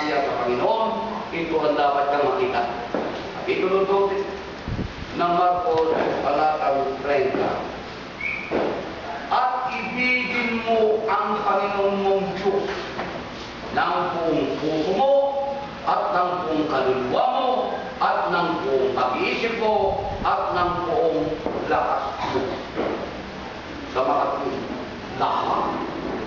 sa Panginoon, ito ang dapat kang makita. Kapitulo 12 ng Marcos, talatang 30. At ibigin mo ang Panginoon mong Diyos ng buong puso mo, at ng buong kaluluwa mo, at ng buong pag-iisip mo, at ng buong lakas mo. Sa makatulong, lahat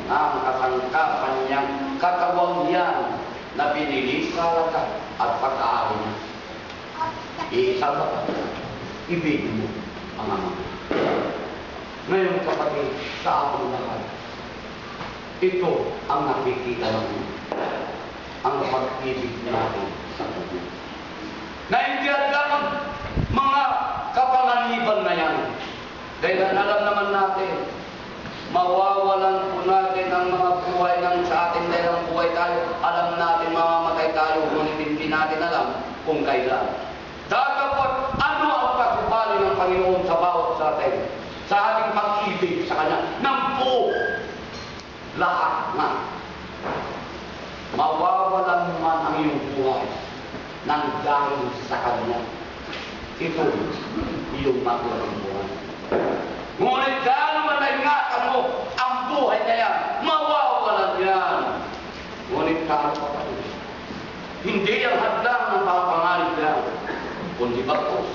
ng kasangkapan niyang katawang yan na binili sa lakas at pagkaari niya. Iisang dapat, ibigin mo ang Ama. Ngayon kapatid, sa ating lahat, ito ang nakikita natin, ang pag-ibig natin sa Kanya. Naintindihan lang mga kapanganiban na yan. Dahil alam naman natin, mawawalan po natin ang mga buhay ng sa ating dahil ang buhay tayo. Alam natin mamamatay tayo, ngunit hindi natin alam kung kailan. Dapat ano ang pagpapali ng Panginoon sa bawat sa atin, sa ating pag-ibig sa Kanya, ng buo, lahat na. Mawawalan man ang iyong buhay nang dahil sa Kanya. Ito, iyong makulang buhay. Ngunit dahil man naingatan mo ang buhay na yan, mawawalan yan. Ngunit kano pa rin. Hindi ang hadlang ng papangalit yan, kundi bagkos,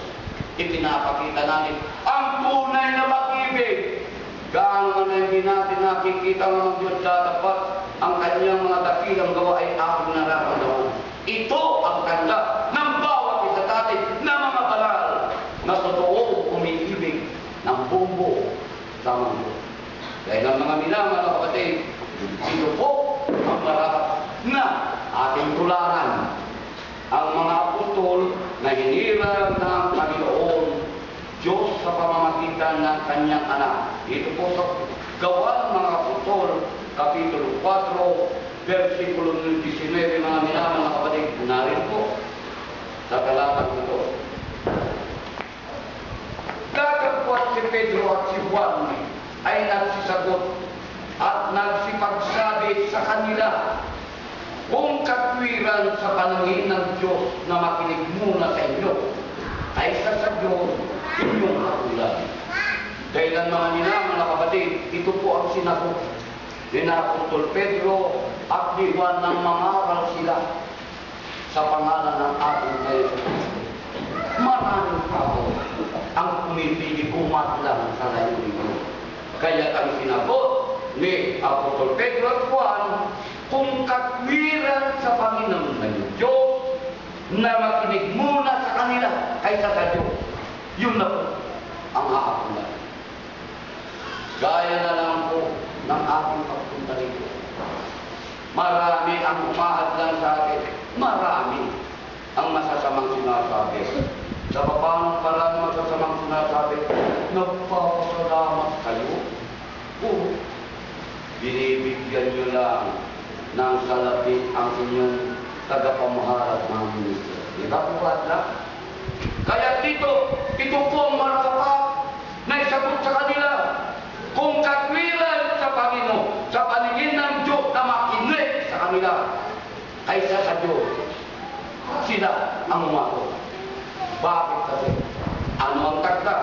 ipinapakita natin ang tunay na pag-ibig. Gaano man hindi natin nakikita ng Diyos dapat ang Kanyang mga dakilang gawa ay aking nararamdaman. Ito ang tanda ng bawat isa natin na mga banal na totoo umiibig ng buong sa mundo. Dahil ang mga minamahal na kapatid, ito po ang marapat na ating tularan. Ang mga apostol na hinirang ng Panginoon Diyos sa pamamagitan ng Kanyang anak. Ito po sa Gawa ng mga Apostol, Kapitulo 4, versikulo 19, mga minamahal na kapatid, narin po sa talatang ito. Datapwat si Pedro at si Juan ay nagsisagot at nagsipagsabi sa kanila, kung katwiran sa panangin ng Diyos na makinig muna sa inyo, ay sa Diyos inyong katulad. Dahil ang mga minamahal na kapatid, ito po ang sinagot ni Apostol Pedro at ni Juan ng mangaral sila sa pangalan ng ating Kristo. Maraming tao ang pumipili kumatlang sa layunin ko. Kaya ang sinagot ni Apostol Pedro at Juan, kung katwiran sa Panginoon ng Diyos na makinig muna sa kanila kaysa sa Diyos, yun na po ang aakulan. Gaya na lang po ng ating pagpunta rito. Marami ang umahadlang sa atin. Marami ang masasamang sinasabi. Sa paano pala ng masasamang sinasabi, nagpapasalamat kayo. O, binibigyan nyo lang ng salapit ang inyong tagapamahalat ng ministro. Diba po ba? Kaya ito po ang marapat na isagot sa kanila. Kung katwiran sa Panginoon, sa paningin ng Diyos na makinig sa kanila, kaysa sa Diyos, sila ang umato. Bakit kasi? Ano ang tagda?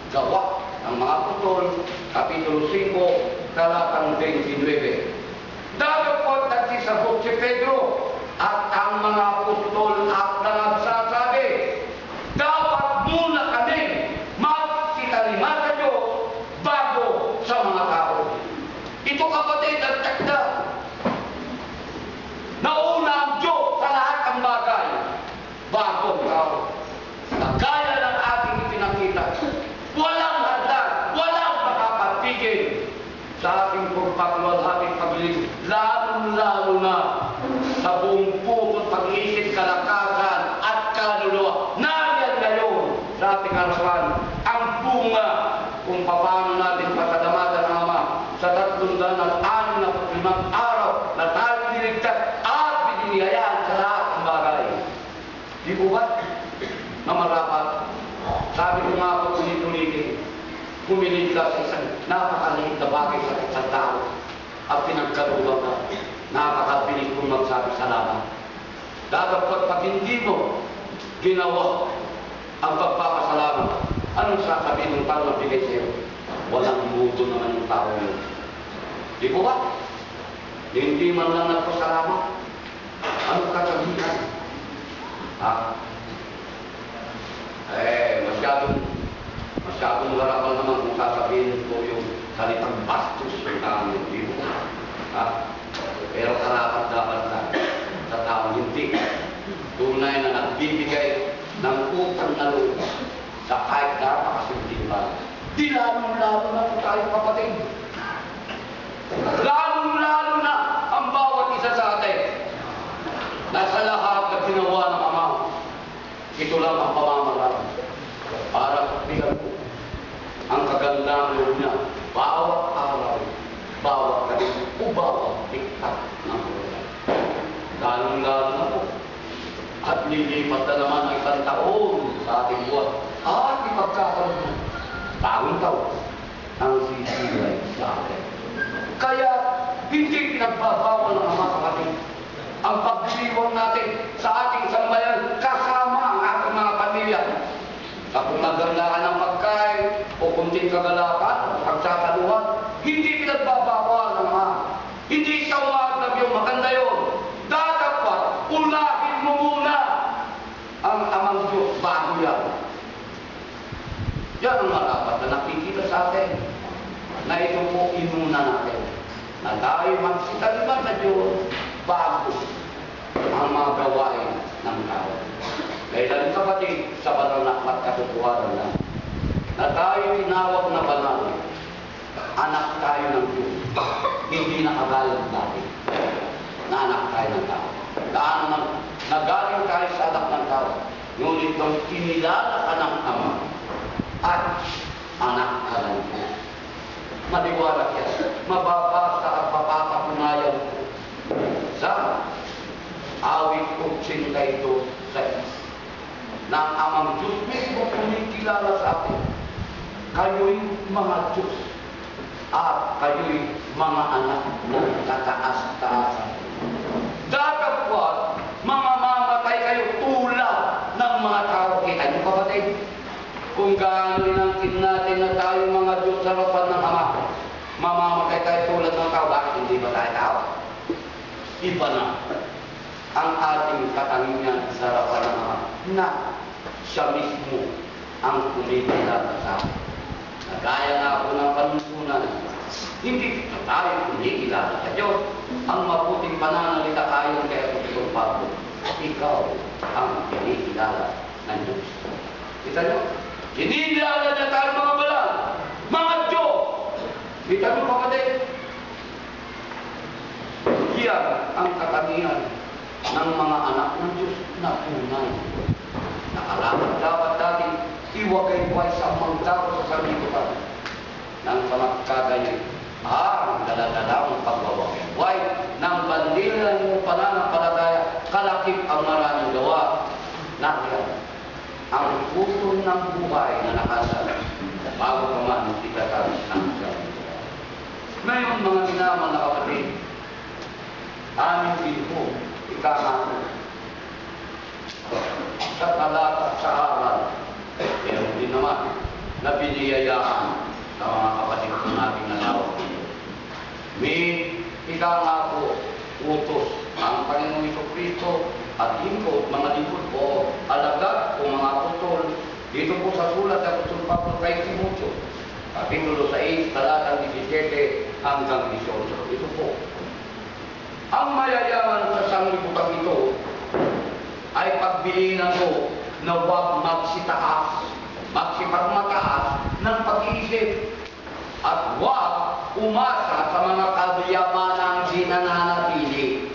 Gawa ng mga Apostol, Kapitulo 5, talatang 29. Dapat nagsisagot si Pedro at ang mga Apostol at nagsasabi, dapat muna kami magsitalima sa Diyos bago sa mga tao. Ito kapatid ang tagda. Nauna ang Diyos sa lahat ng bagay bago ang tao. Kagaya ng ating ipinakita, walang hadlang, walang makapagpigil sa ating pagpapaluwalhating paglilingkod, lalo-lalo na sa buong puso, pag-iisip, kalakasan at kaluluwa. Nariyan ngayon sa ating harapan ang bunga kung paano natin pasadamatan ang Ama sa 365 araw na tayo niligtas at binigayaan sa lahat ng bagay. Di po ba? Na marapat. Sabi ko nga po ulit-ulitin, humilig ka sa isang napakaliit na bagay sa isang tao at pinagkaluwa ka, napakabilis kong magsabi salamat. Datapwat pag hindi mo ginawa ang pagpapasalamat, anong sasabihin ng tao na bigay sa'yo? Walang mudo naman yung tao yun. Di po ba? Hindi man lang nagpasalamat. Anong kasabihan? Ha? Masyadong garapan naman kung sasabihin ko yung salitang bastos yung taong hindi mo. Ha? Pero karapat-dapat na sa taong hindi. Tunay na nagbibigay ng utang na loob sa kahit napakasimpleng ba. Di lalong-lalo na po tayo kapatid. Lalong-lalo na ang bawat isa sa atin. Nasa lahat na ginawa ng Ama, ito lang ang pamamaraan para bigyan ko ang kagandahan niya bawat araw, bawat gabi, o bawat tiktak ng buhay. Lalong-lalo na po. At lilipat na naman ang isang taon sa ating buwan. At ipagkakaroon na bagong taon ang sisilay sa atin. Kaya hindi pinagbabawal ng Ama kapatid ang pagdiriwang natin sa ating sambayan kasama ang ating mga pamilya. Sa kumagandaan ng pagkain o kunting kagalakan, pagsasaluhan, hindi pinagbabawal ng Ama. Hindi ikaw maagab yung maganda yun. Dapat unahin mo muna ang Amang Diyos bago yan. Yan ang marapat na nakikita sa atin na ito po inuna natin. Na tayo magsitaliman na Diyos bago ang mga gawain ng tao. Kailan kapatid sa banal na at katotohanan na tayo tinawag na banal, anak tayo ng Diyos, hindi nakagalang natin na anak tayo ng tao. Nagaling tayo sa anak ng tao, ngunit nung kinilala ka ng Ama at anak ka ng Diyos. Maliwanag yan. Mababasa at mapapatunayan ko sa awit 82 sa na ang Amang Diyos mismo kumikilala sa atin. Kayo'y mga Diyos at kayo'y mga anak ng kataas-taasan. Datapwat, mamamatay kayo tulad ng mga tao. Kita niyo kapatid? Kung gaano inangkin natin na tayo mga Diyos sa harapan ng Ama, mamamatay tayo tulad ng tao. Bakit hindi ba tayo tao? Iba na ang ating katangian sa harapan ng Ama na siya mismo ang kumikilala sa atin. Nagaya nga po ng panuntunan, hindi tayo kumikilala sa Diyos. Ang mabuting pananalita ayon kay Apostol Pablo, ikaw ang kinikilala ng Diyos. Kita nyo? Kinikilala na tayo mga balang, mga Diyos. Kita nyo kapatid? Yan ang katangian ng mga anak ng Diyos na tunay. Nakarapat-dapat natin iwagay-way sa mga tao sa sanlibutan ng pamagkaganyan. Ang daladala ng pagbawagay ng bandila ng pananampalataya, kalakip ang maraming gawa. Nakyan, ang puso ng buhay na nakasal bago pa man ikatamis ng sanlibutan. Ngayon mga minaman na kapatid, aming bilho, ikakako, sa talat at sa aral, meron din naman na biniyayaan sa mga kapatid ko nating nalawag dito. May ikangako, utos ang Panginoong Jesucristo at lingkod, mga lingkod po, alagad o mga apostol, dito po sa sulat ng Apostol Pablo kay Timoteo, Kapitulo 6, talatang 17 hanggang 18. Ito po. Ang mayayaman sa sanglibutan ito ay pagbilinan ko na huwag magsipagmataas ng pag-iisip at huwag umasa sa mga kayamanang di nananatili,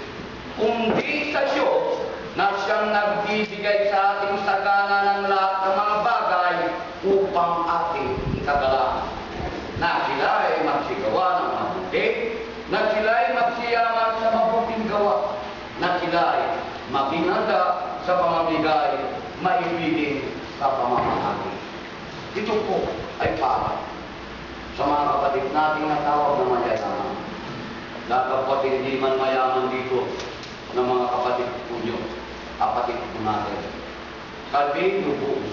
kundi sa Diyos na siyang nagbibigay sa ating sagana ng lahat ng mga bagay upang ating ikagalaan. Na sila ay magsigawa ng mabuti, na sila ay magsiyaman sa mabuting gawa, na sila ay maginada sa pamamigay, maibigin sa pamamahagi. Ito po ay para sa mga kapatid nating natawag na mayayaman. Dapat hindi man mayaman dito ng mga kapatid po nyo. kadi lubos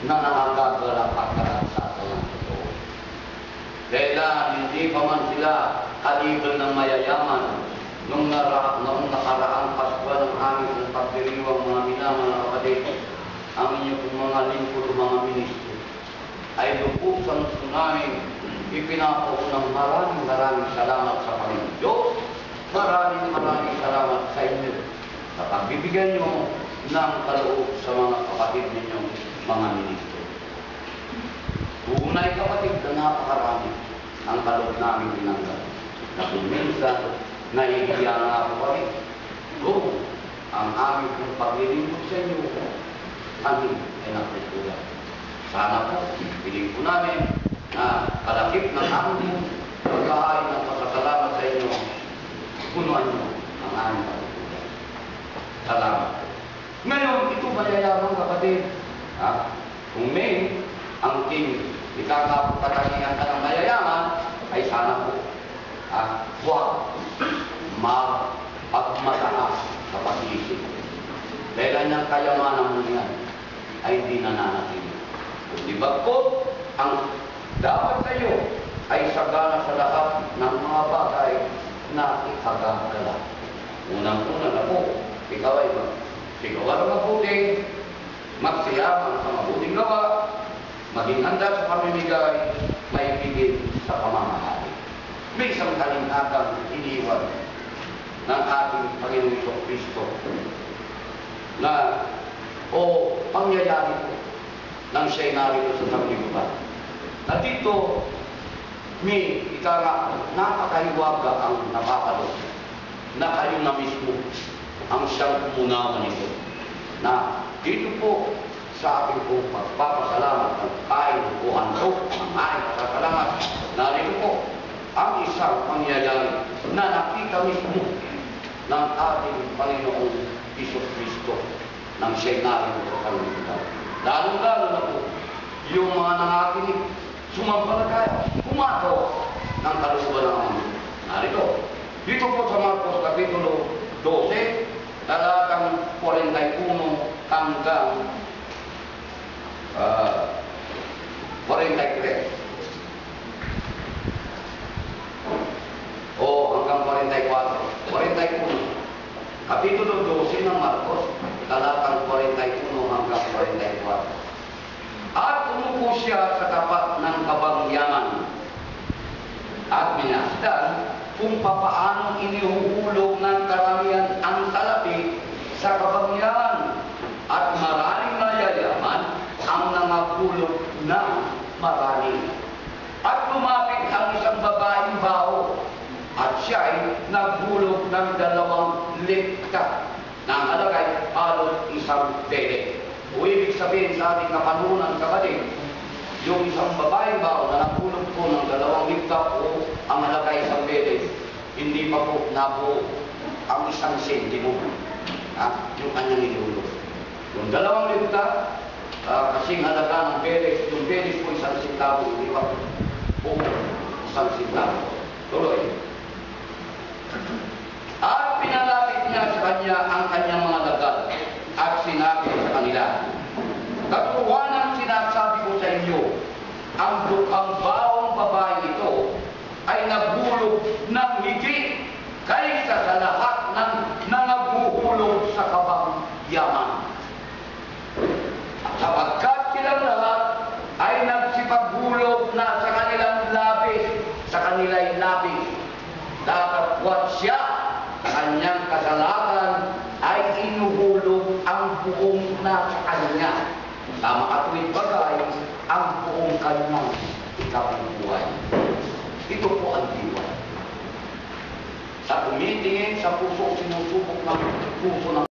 na nakagagala pagkarasa ng totoo. Kailan hindi pa man sila kaligal ng mayayaman nung nakaraang Pasko ng aming pagdiriwang mga minamahal na kapatid, ang inyong mga lingkod, mga ministro, ay lubusan sa namin ipinapaunang maraming salamat sa Panginoon Diyos. Maraming salamat sa inyo sa pagbibigyan nyo ng kaloob sa mga kapatid ninyong mga ministro. Tunay kapatid na napakarami ang kaloob namin tinanggap. Na kung minsan, naiiya nga po kami. Kung ang aming paglilingkod sa inyo, kami ay nakukulang. Sana po, piling po namin na kalakip ng aming pagkahain ng pasasalamat sa inyo, punuan nyo ang aming pagkukulang. Salamat po. Ngayon, ito mayayaman kapatid. Kung may ang king ikakapatangihan ka ng mayayaman, ay sana po huwag mapagmataas sa pag-iisip. Dahil ang kayamanan mo yan ay hindi nananatili. Kundi bagkot, ang dapat tayo ay sagana sa lahat ng mga bagay na ikagagala. Unang-una na po, ikaw ay sigawan ng mabuti, magsiyaman sa mabuting gawa, maging handa sa pamimigay, maibigin sa pamamahali. May isang kalingatang iniwan ng ating Panginoong Kristo na pangyayari po ng siya'y narito sa sanglibutan. Na dito, may napakahiwaga ang napapalo na kayo na mismo ang siyang umunawan nito. Na dito po sa ating pong pagpapasalamat ng kain o handog, ang aking pasasalamat, narito po ang isang pangyayari na nakita mismo ng ating Panginoong Isus Kristo ng siya'y narito sa sanglibutan. Lalo-lalo na po yung mga nangakinig, sumampalataya, kumakaw ng kalusugan ng Ama. Narito, dito po sa Marcos Kapitulo 12, talatang 41 hanggang 43. O hanggang 44. 41. Kapitulo 12 ng Marcos, talatang 41 hanggang 44. At umupo siya sa tapat ng kabangyaman at minasdan kung papaanong inihuhulog ng karamihan ang salapi sa kabangyaman at maraming mayayaman ang nangahulog ng marami. At lumapit ang isang babaeng bao at siya'y naghulog ng 2 likta na halagay halot isang bele. O ibig sabihin sa ating kapanunan kapatid, yung isang babaeng bao na naghulog po ng 2 likta o ang halagay isang bele, hindi pa po nabuo ang 1 sentimo. Yung kanyang inulog. Yung 2 likta, kasing halaga ng bele, yung bele po 1 sentavo, hindi pa po 1 sentavo. Tuloy. At pinalapit niya sa kanya ang kanyang mga lagal at sinabi sa kanila, katuwanang sinasabi ko sa inyo, ang baong babae ito ay naghulog ng higit kaysa sa lahat ng nangabuhulog sa kabangyaman. Sapagkat silang lahat ay nagsipaghulog na sa kanilang labis, sa kanila'y labis. Datapwat siya sa kanyang kasalanan ay inuhulog ang buong nasa kanya. Sa makatuwid bagay, ang buong kanyang ikabubuhay. Ito po ang diwan. Sa tumitingin sa puso, sinusubok ng puso ng